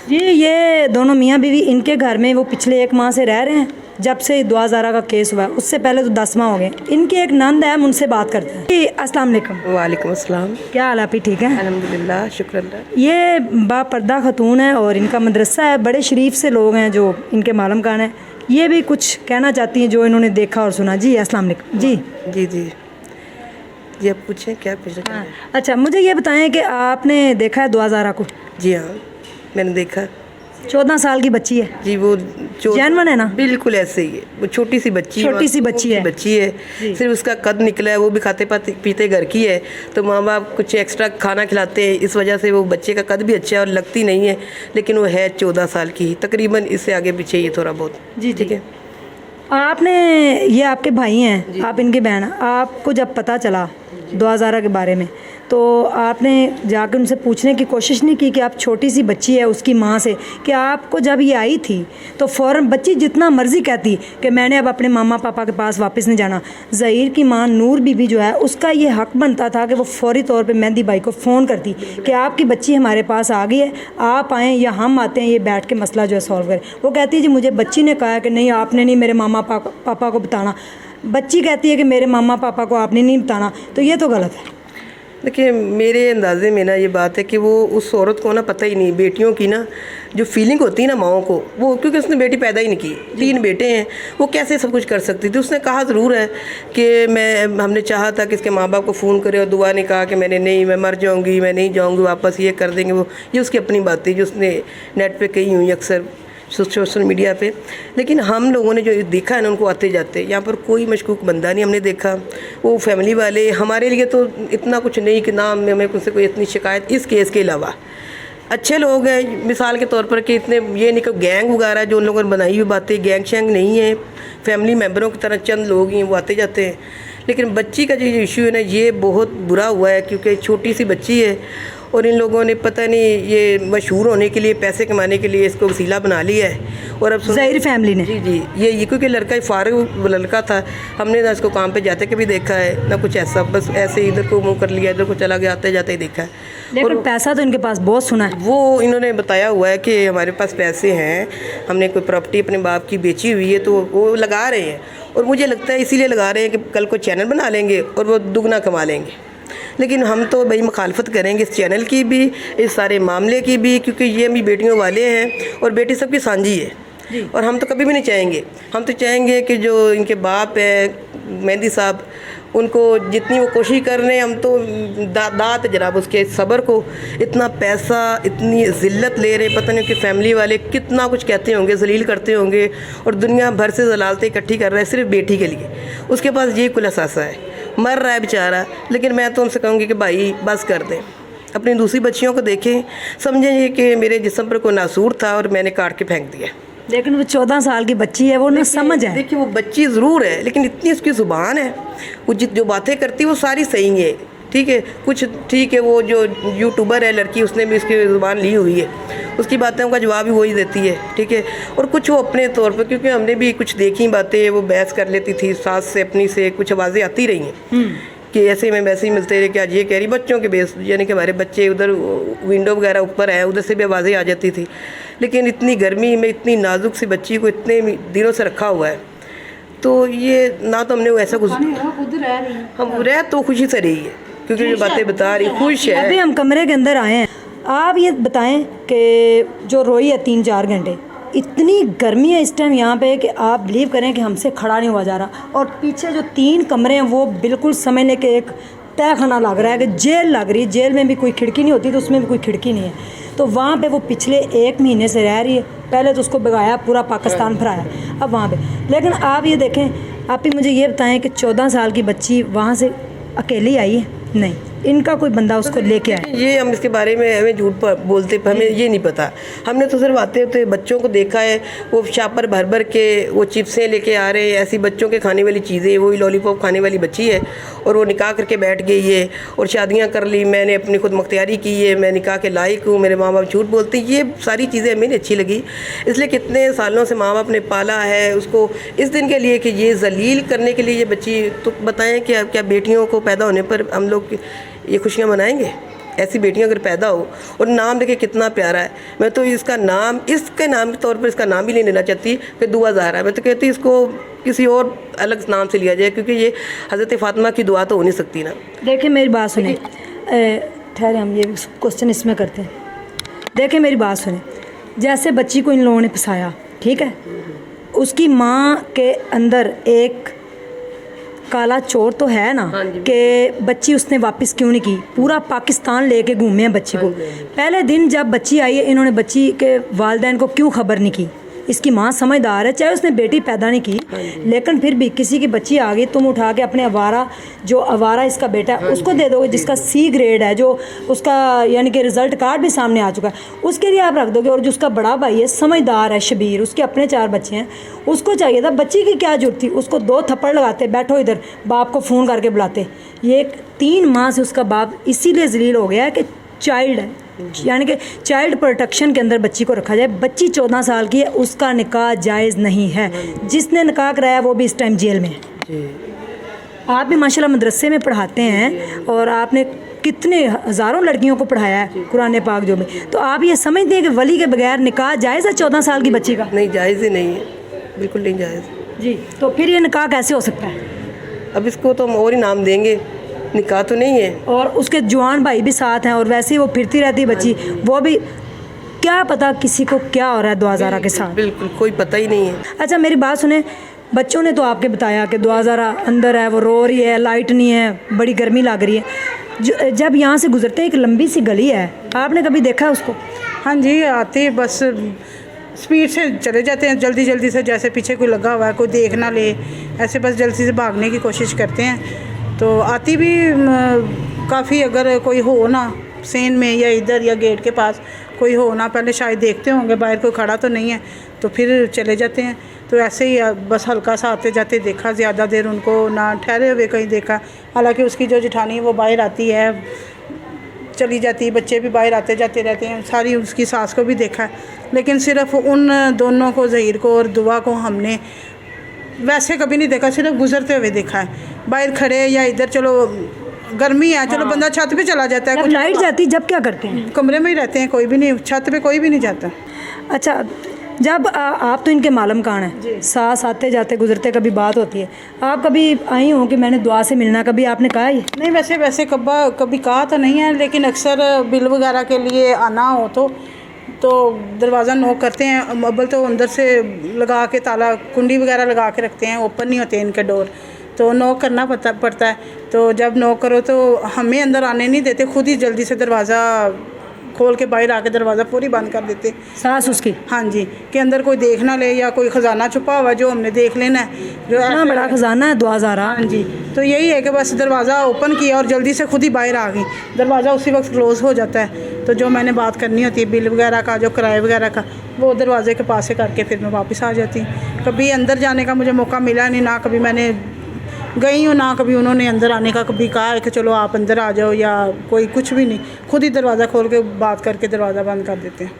जी ये दोनों मियाँ बीवी इनके घर में वो पिछले 1 माह से रह रहे हैं, जब से दुआ ज़ारा का केस हुआ है, उससे पहले तो 10 माह हो गए। इनकी एक नंद है, हम उनसे बात करते हैं। जी अस्सलाम वालेकुम। वालेकुम अस्सलाम। क्या हाल आप ही ठीक है? अल्हम्दुलिल्लाह, शुक्र अल्लाह। ये बापर्दा खतून है और इनका मदरसा है, बड़े शरीफ से लोग हैं जो इनके मालूम खान है। ये भी कुछ कहना चाहती हैं जो इन्होंने देखा और सुना। जी अस्सलाम वालेकुम। जी जी जी जी, आप पूछें क्या पूछना चाह रहे हैं? अच्छा, मुझे ये बताएं कि आपने देखा है दुआ ज़ारा को? जी हाँ, मैंने देखा। 14 साल की बच्ची है जी वो जैनवन है ना? बिल्कुल ऐसे ही है। वो छोटी सी बच्ची है, बच्ची है। सिर्फ उसका कद निकला है, वो भी खाते पीते घर की है, तो माँ बाप कुछ एक्स्ट्रा खाना खिलाते हैं, इस वजह से वो बच्चे का कद भी अच्छा है और लगती नहीं है, लेकिन वो है 14 साल की तकरीबन, इससे आगे पीछे ये थोड़ा बहुत। जी ठीक है। आपने, ये आपके भाई हैं, आप इनकी बहन, आपको जब पता चला दुआ ज़ारा के बारे में तो आपने जाकर उनसे पूछने की कोशिश नहीं की कि आप छोटी सी बच्ची है उसकी माँ से कि आपको जब ये आई थी तो फ़ौरन बच्ची जितना मर्ज़ी कहती कि मैंने अब अपने मामा पापा के पास वापस नहीं जाना, ज़हीर की माँ नूर बीबी जो है उसका ये हक़ बनता था कि वो फौरी तौर पे मेहंदी भाई को फ़ोन करती कि आपकी बच्ची हमारे पास आ गई है, आप आएँ या हम आते हैं, ये बैठ के मसला जो है सॉल्व करें। वो कहती है जी मुझे बच्ची ने कहा कि नहीं आपने नहीं मेरे मामा पापा को बताना, बच्ची कहती है कि मेरे मामा पापा को आपने नहीं बताना, तो ये तो गलत है। देखिए मेरे अंदाज़े में ना ये बात है कि वो उस औरत को ना पता ही नहीं, बेटियों की ना जो फीलिंग होती है ना माओं को, वो क्योंकि उसने बेटी पैदा ही नहीं की, 3 बेटे हैं, वो कैसे सब कुछ कर सकती थी। उसने कहा ज़रूर है कि हमने चाहा था कि इसके माँ बाप को फ़ोन करे, और दुआ ने कहा कि मैंने नहीं, मैं मर जाऊँगी, मैं नहीं जाऊँगी वापस, ये कर देंगे वो, ये उसकी अपनी बात थी जो उसने नेट पर कही हुई अक्सर सोशल मीडिया पे। लेकिन हम लोगों ने जो देखा है ना, उनको आते जाते यहाँ पर कोई मशकूक बंदा नहीं हमने देखा। वो फैमिली वाले हमारे लिए तो इतना कुछ नहीं कि ना हमें उनसे कोई इतनी शिकायत इस केस के अलावा। अच्छे लोग हैं, मिसाल के तौर पर कि इतने ये नहीं कि गैंग वगैरह जो उन लोगों ने बनाई हुई बातें, गैंग शैंग नहीं है, फैमिली मेम्बरों की तरह चंद लोग ही वो आते जाते हैं। लेकिन बच्ची का जो इशू है ना, ये बहुत बुरा हुआ है क्योंकि छोटी सी बच्ची है और इन लोगों ने पता नहीं ये मशहूर होने के लिए, पैसे कमाने के लिए इसको वसीला बना लिया है। और अब ज़ाहिर फैमिली ने जी ये क्योंकि लड़का ही फारिग लड़का था, हमने ना इसको काम पे जाते कभी देखा है ना कुछ ऐसा, बस ऐसे इधर को मुँह कर लिया, इधर को चला गया, आते जाते ही देखा है। लेकिन और पैसा तो इनके पास बहुत सुना है। वो इन्होंने बताया हुआ है कि हमारे पास पैसे हैं, हमने कोई प्रॉपर्टी अपने बाप की बेची हुई है, तो वो लगा रहे हैं। और मुझे लगता है इसीलिए लगा रहे हैं कि कल को चैनल बना लेंगे और वो दुगना कमा लेंगे। लेकिन हम तो भाई मुखालफत करेंगे इस चैनल की भी, इस सारे मामले की भी, क्योंकि ये भी बेटियों वाले हैं और बेटी सबकी सांझी है। और हम तो कभी भी नहीं चाहेंगे, हम तो चाहेंगे कि जो इनके बाप है मेहंदी साहब, उनको जितनी वो कोशिश कर रहे हैं, हम तो दात जनाब उसके सब्र को, इतना पैसा इतनी ज़िल्लत ले रहे, पता नहीं कि फैमिली वाले कितना कुछ कहते होंगे, जलील करते होंगे, और दुनिया भर से जलालतें इकट्ठी कर रहे हैं सिर्फ बेटी के लिए। उसके पास ये कुल असासा है, मर रहा है बेचारा। लेकिन मैं तो उनसे कहूँगी कि भाई बस कर दें, अपनी दूसरी बच्चियों को देखें, समझें कि मेरे जिस्म पर कोई नासूर था और मैंने काट के फेंक दिया। लेकिन वो 14 साल की बच्ची है, वो ना समझ है। देखिए वो बच्ची ज़रूर है, लेकिन इतनी उसकी ज़ुबान है, वो जो बातें करती है वो सारी सही है। ठीक है, कुछ ठीक है, वो जो यूट्यूबर है लड़की, उसने भी उसकी ज़ुबान ली हुई है, उसकी बातों का जवाब भी वही देती है। ठीक है, और कुछ वो अपने तौर पर, क्योंकि हमने भी कुछ देखी बातें, वो बहस कर लेती थी सास से अपनी से, कुछ आवाज़ें आती रही हैं कि ऐसे में वैसे ही मिलते रहे, कि आज ये कह रही बच्चों के बेस, यानी कि हमारे बच्चे उधर विंडो वगैरह ऊपर है, उधर से भी आवाज़ें आ जाती थी। लेकिन इतनी गर्मी में इतनी नाजुक सी बच्ची को इतने दिनों से रखा हुआ है, तो ये ना तो हमने ऐसा कुछ, हम रह तो खुशी से रही है क्योंकि ये बातें बता रही, खुश है। अभी हम कमरे के अंदर आए हैं, आप ये बताएं कि जो रोई है 3-4 घंटे, इतनी गर्मी है इस टाइम यहाँ पे कि आप बिलीव करें कि हमसे खड़ा नहीं हुआ जा रहा, और पीछे जो 3 कमरे हैं वो बिल्कुल समझ लें कि एक तहखाना लग रहा है, कि जेल लग रही है। जेल में भी कोई खिड़की नहीं होती तो उसमें भी कोई खिड़की नहीं है, तो वहाँ पे वो पिछले 1 महीने से रह रही है। पहले तो उसको भगाया, पूरा पाकिस्तान फराया, अब वहाँ पे। लेकिन आप ये देखें, आप ही मुझे ये बताएं कि 14 साल की बच्ची वहाँ से अकेली आई है? नहीं, इनका कोई बंदा उसको लेके आया। ये हम इसके बारे में हमें झूठ बोलते, हमें ये नहीं पता। हमने तो सिर्फ आते होते बच्चों को देखा है, वो शापर भर भर के वो चिप्सें लेके आ रहे हैं, ऐसी बच्चों के खाने वाली चीज़ें, वही लॉलीपॉप खाने वाली बच्ची है, और वो निकाह करके बैठ गई है और शादियाँ कर ली, मैंने अपनी खुद मुख्तियारी की है, मैं निकाह के लायक हूँ, मेरे माँ बाप झूठ बोलते। ये सारी चीज़ें हमें अच्छी लगी, इसलिए कितने सालों से माँ बाप ने पाला है उसको इस दिन के लिए कि ये जलील करने के लिए ये बच्ची। तो बताएं कि क्या बेटियों को पैदा होने पर हम लोग ये खुशियाँ मनाएंगे? ऐसी बेटियां अगर पैदा हो, और नाम देखिए कितना प्यारा है। मैं तो इसका नाम, इसके नाम के तौर पर इसका नाम भी नहीं लेना चाहती कि दुआ ज़हरा। मैं तो कहती इसको किसी और अलग नाम से लिया जाए, क्योंकि ये हज़रत फ़ातिमा की दुआ तो हो नहीं सकती ना। देखिए मेरी बात सुने, ठहरे हम ये क्वेश्चन इसमें करते हैं। देखिए मेरी बात सुने, जैसे बच्ची को इन लोगों ने फंसाया, ठीक है, उसकी माँ के अंदर एक काला चोर तो है ना कि बच्ची उसने वापस क्यों नहीं की। पूरा पाकिस्तान लेके घूमे हैं बच्ची को। पहले दिन जब बच्ची आई है, इन्होंने बच्ची के वालिदैन को क्यों खबर नहीं की। इसकी माँ समझदार है, चाहे उसने बेटी पैदा नहीं की, लेकिन फिर भी किसी की बच्ची आ गई, तुम उठा के अपने जो आवारा इसका बेटा है उसको दे दोगे, जिसका C ग्रेड है, जो उसका यानी कि रिजल्ट कार्ड भी सामने आ चुका है, उसके लिए आप रख दोगे। और जो उसका बड़ा भाई है, समझदार है, शबीर, उसके अपने 4 बच्चे हैं, उसको चाहिए था, बच्ची की क्या जरूरत थी, उसको 2 थप्पड़ लगाते, बैठो इधर, बाप को फ़ोन करके बुलाते। ये 3 माह से उसका बाप इसीलिए जलील हो गया है कि चाइल्ड है, यानी कि चाइल्ड प्रोटेक्शन के अंदर बच्ची को रखा जाए। बच्ची 14 साल की है, उसका निकाह जायज़ नहीं है। जिसने निकाह कराया वो भी इस टाइम जेल में है। आप भी माशाल्लाह मदरसे में पढ़ाते हैं और आपने कितने हज़ारों लड़कियों को पढ़ाया है कुरान पाक जो में, तो आप ये समझते हैं कि वली के बगैर निकाह जायज़ है 14 साल की बच्ची का? नहीं, जायज़ ही नहीं है, बिल्कुल नहीं जायज़ जी। तो फिर ये निकाह कैसे हो सकता है? अब इसको तो हम और ही नाम देंगे, निकाह तो नहीं है। और उसके जवान भाई भी साथ हैं और वैसे ही वो फिरती रहती है बच्ची, वो भी क्या पता किसी को क्या हो रहा है दुआ ज़हरा के साथ। बिल्कुल कोई पता ही नहीं है। अच्छा मेरी बात सुने, बच्चों ने तो आपके बताया कि दुआ ज़हरा अंदर है, वो रो रही है, लाइट नहीं है, बड़ी गर्मी लग रही है। जब यहाँ से गुजरते हैं, एक लंबी सी गली है, आपने कभी देखा है उसको? हाँ जी, आते बस स्पीड से चले जाते हैं, जल्दी जल्दी से, जैसे पीछे कोई लगा हुआ है, कोई देख ना ले, ऐसे बस जल्दी से भागने की कोशिश करते हैं। तो आती भी काफ़ी, अगर कोई हो ना सेन में या इधर या गेट के पास कोई हो ना, पहले शायद देखते होंगे बाहर कोई खड़ा तो नहीं है, तो फिर चले जाते हैं। तो ऐसे ही बस हल्का सा आते जाते देखा, ज़्यादा देर उनको ना ठहरे हुए कहीं देखा। हालांकि उसकी जो जेठानी है वो बाहर आती है, चली जाती है, बच्चे भी बाहर आते जाते रहते हैं, सारी उसकी सास को भी देखा है, लेकिन सिर्फ उन दोनों को, ज़हीर को और दुआ को, हमने वैसे कभी नहीं देखा, सिर्फ गुजरते हुए देखा है। बाहर खड़े या इधर, चलो गर्मी है, चलो बंदा छत पे चला जाता है, जब कुछ लाइट जाती जब क्या करते हैं? कमरे में ही रहते हैं, कोई भी नहीं, छत पे कोई भी नहीं जाता। अच्छा, जब आप तो इनके मालम कान हैं, सास आते जाते गुजरते कभी बात होती है, आप कभी आई हो कि मैंने दुआ से मिलना, कभी आपने कहा ये? नहीं, वैसे कभी कहा तो नहीं है, लेकिन अक्सर बिल वगैरह के लिए आना हो तो दरवाज़ा नॉक करते हैं। अव्वल तो अंदर से लगा के ताला, कुंडी वगैरह लगा के रखते हैं, ओपन नहीं होते इनके डोर, तो नॉक करना पड़ता है। तो जब नॉक करो तो हमें अंदर आने नहीं देते, खुद ही जल्दी से दरवाज़ा खोल के बाहर आके दरवाज़ा पूरी बंद कर देते सास उसकी? हाँ जी, कि अंदर कोई देख ना ले या कोई ख़जाना छुपा हुआ जो हमने देख लेना है, जो इतना बड़ा खजाना है दुआ ज़हरा। हाँ जी, तो यही है कि बस दरवाज़ा ओपन किया और जल्दी से खुद ही बाहर आ गई, दरवाज़ा उसी वक्त क्लोज़ हो जाता है। तो जो मैंने बात करनी होती है बिल वगैरह का, जो किराए वगैरह का, वो दरवाजे के पास से करके फिर मैं वापस आ जाती हूँ। कभी अंदर जाने का मुझे मौका मिला नहीं, ना कभी मैंने गई हूँ, ना कभी उन्होंने अंदर आने का कभी कहा है कि चलो आप अंदर आ जाओ, या कोई कुछ भी नहीं, खुद ही दरवाज़ा खोल के बात करके दरवाज़ा बंद कर देते हैं।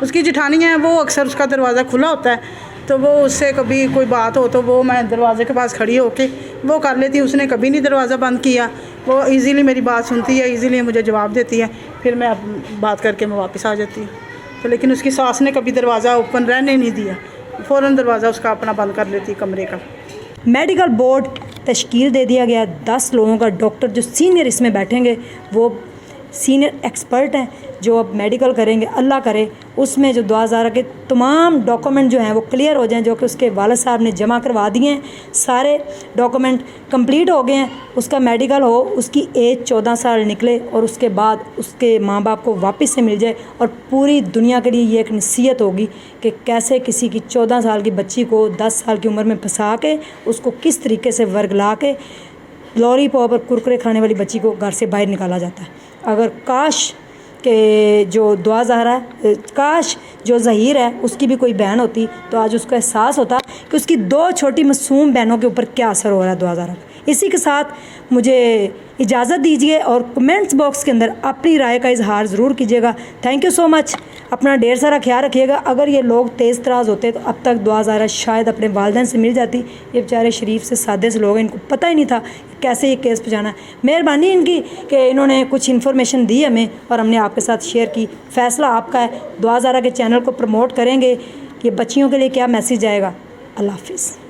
उसकी जेठानियाँ हैं, वो अक्सर उसका दरवाज़ा खुला होता है, तो वो उससे कभी कोई बात हो तो वो मैं दरवाजे के पास खड़ी होके वो कर लेती हूँ। उसने कभी नहीं दरवाज़ा बंद किया, वो इजीली मेरी बात सुनती है, इजीली मुझे जवाब देती है, फिर मैं बात करके मैं वापस आ जाती हूँ। तो लेकिन उसकी सास ने कभी दरवाज़ा ओपन रहने नहीं दिया, फ़ौरन दरवाज़ा उसका अपना बंद कर लेती कमरे का। मेडिकल बोर्ड तश्कील दे दिया गया, 10 लोगों का डॉक्टर जो सीनियर इसमें बैठेंगे, वो सीनियर एक्सपर्ट हैं जो अब मेडिकल करेंगे। अल्लाह करे उसमें जो दुआ ज़हरा के तमाम डॉक्यूमेंट जो हैं वो क्लियर हो जाएं, जो कि उसके वालिद साहब ने जमा करवा दिए हैं, सारे डॉक्यूमेंट कंप्लीट हो गए हैं, उसका मेडिकल हो, उसकी एज 14 साल निकले और उसके बाद उसके माँ बाप को वापस से मिल जाए। और पूरी दुनिया के लिए ये एक नसीहत होगी कि कैसे किसी की 14 साल की बच्ची को 10 साल की उम्र में फंसा के उसको किस तरीके से वर्गला के लॉलीपॉप और कुरकुरे खाने वाली बच्ची को घर से बाहर निकाला जाता है। अगर काश कि जो दुआ ज़हरा, काश जो ज़हीर है उसकी भी कोई बहन होती तो आज उसको एहसास होता कि उसकी 2 छोटी मासूम बहनों के ऊपर क्या असर हो रहा है दुआ ज़हरा का। इसी के साथ मुझे इजाज़त दीजिए और कमेंट्स बॉक्स के अंदर अपनी राय का इजहार ज़रूर कीजिएगा। Thank you so much. अपना ढेर सारा ख्याल रखिएगा। अगर ये लोग तेज़ तराज होते तो अब तक दुआ ज़ारा शायद अपने वालिदैन से मिल जाती। ये बेचारे शरीफ से सादे से लोग हैं, इनको पता ही नहीं था कैसे ये केस पहुँचाना है। मेहरबानी इनकी कि इन्होंने कुछ इन्फॉर्मेशन दी हमें और हमने आपके साथ शेयर की। फ़ैसला आपका है। दुआ ज़ारा के चैनल को प्रमोट करेंगे कि बच्चियों के लिए क्या मैसेज आएगा। अल्लाह हाफिज़।